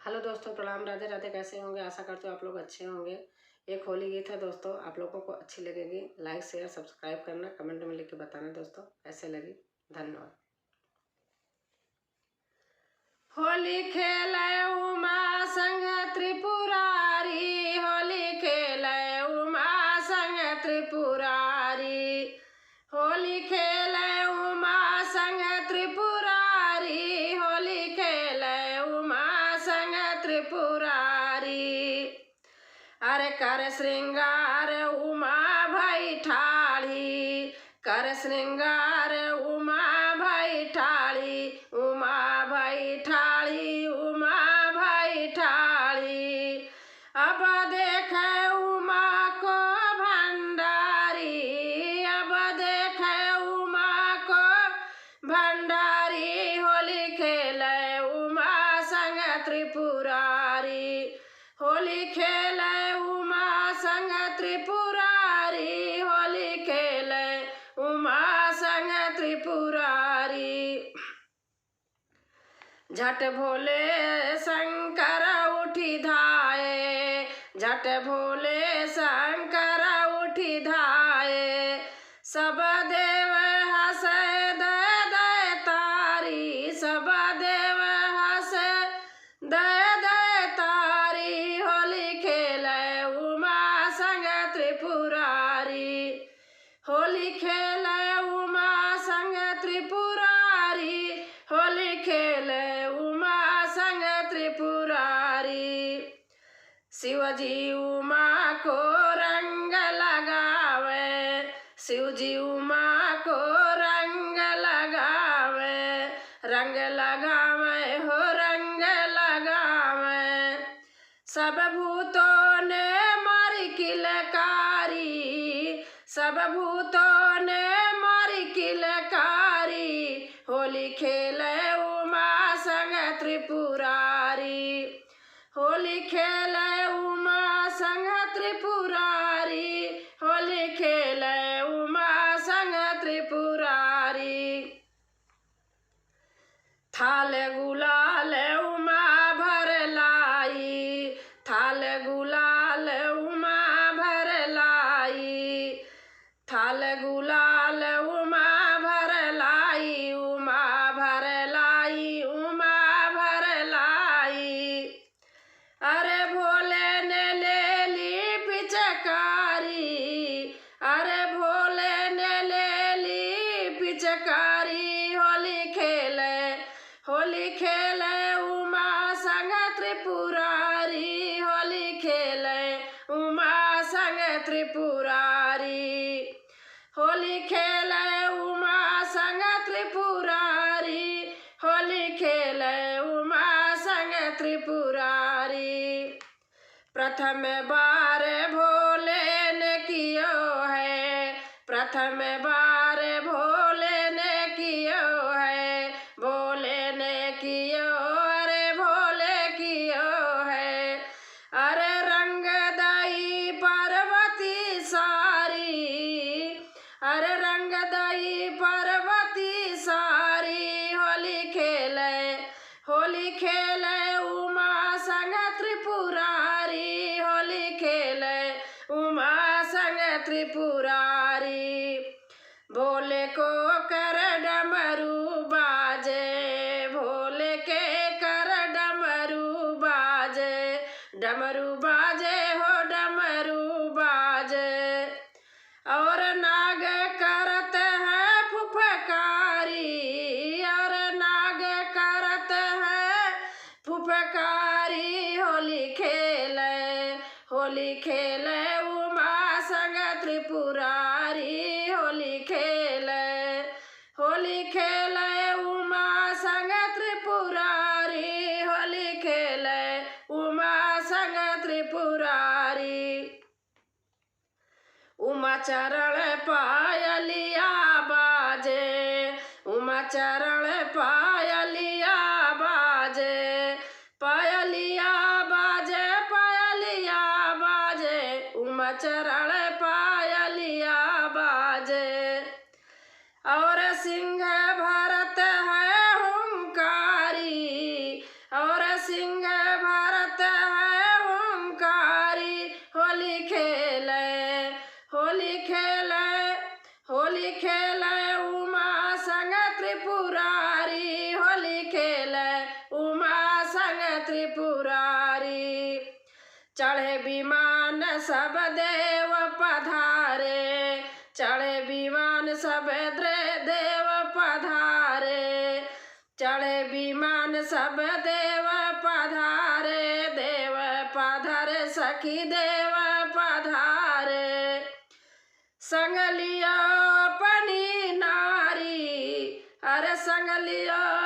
Hello दोस्तों, प्रणाम, राधे राधे। कैसे होंगे? आशा करते हो आप लोग अच्छे होंगे। एक होली गीत है दोस्तों, आप लोगों को अच्छी लगेगी। लाइक शेयर सब्सक्राइब करना, कमेंट में लिख के बताना दोस्तों कैसे लगी। धन्यवाद। होली खेले उमा संग त्रिपुरारी, होली खेले उमा संग त्रिपुरारी, होली खेले उमा संग त्रिपुरारी, होली खेले उमा संग त्रिपुरारी। अरे कर श्रृंगार उमा भई ठाड़ी, कर श्रृंगार उमा भई ठाड़ी, उमा भई ठाड़ी, उमा भई ठाड़ी। अब देख उमा को भंडारी, अब देख उमा को भंडारी, होली खेले उमा संग त्रिपुरारी, होली खेले उमा संग त्रिपुरारी, होली खेले उमा संग त्रिपुरारी। झट भोले शंकर उठी धाये, झट भोले शंकर उठी धाये, सब देव हंसे दे दे तारी, सब देव हंसे दे दे तारी, होली खेले उमा संग त्रिपुरारी, होली खेले उमा संग त्रिपुरारी, होली खेले उमा संग त्रिपुरारी। शिवजी उमा को रंग लगावे, शिवजी उमा को रंग लगावे, रंग लगावे हो रंग लगावे। सब भूतों ने मारी किलकारी, सब भूतों ने मारी किलकारी, होली खेले उमा संग त्रिपुरारी, होली खेले उमा संग त्रिपुरारी, होली खेले उमा संग त्रिपुरारी। थाल गुलाल उमा भर लाई, थाल गुलाल उमा भर लाई, थाल गुलाल उमा भर लाई, उमा भर लाई, उमा भर लाई। अरे भोले ने ले ली पिचकारी, अरे भोले ने ले ली पिचकारी, होली खेले, होली खेले उमा संग त्रिपुरारी, होली खेले उमा संग त्रिपुरारी, होली खेले उमा संग त्रिपुरारी, होली खेले उमा संग त्रिपुरारी। प्रथम बार भोले ने कियो है, प्रथम बार भोले ने कियो है, भोले ने कियो, अरे भोले कियो है। अरे रंग दई पार्वती सारी, अरे रंग दई पार्वती सारी, होली खेले, होली खेले उमा संग त्रिपुरारी, होली खेले उमा संग त्रिपुरारी। भोले को कर डमरू बाजे, भोले के कर डमरू बाजे, डमरू बाजे हो डमरू बाजे। और नाग करत है फुफकारी, और नाग करत है फुफकारी, होली खेले, होली खेले उमा संग त्रिपुरारी, होली खेले, होली खेले उमा संग त्रिपुरारी, होली खेले उमा संग त्रिपुरारी। उमा चरण पायलिया बाजे, उमा चरण पायलिया बाजे, पायलिया बाजे, पायलिया बाजे, उमा चरण पायलिया बाजे। और सिंह भरत है हुंकारी, और सिंह भरत त्रिपुरारी। चढ़े विमान सब देव पधारे, चढ़े विमान सब देव पधारे, चढ़े विमान सब देव पधारे, देव पधारे सखी देव पधारे। संग लियो अपनी नारी, अरे संग लियो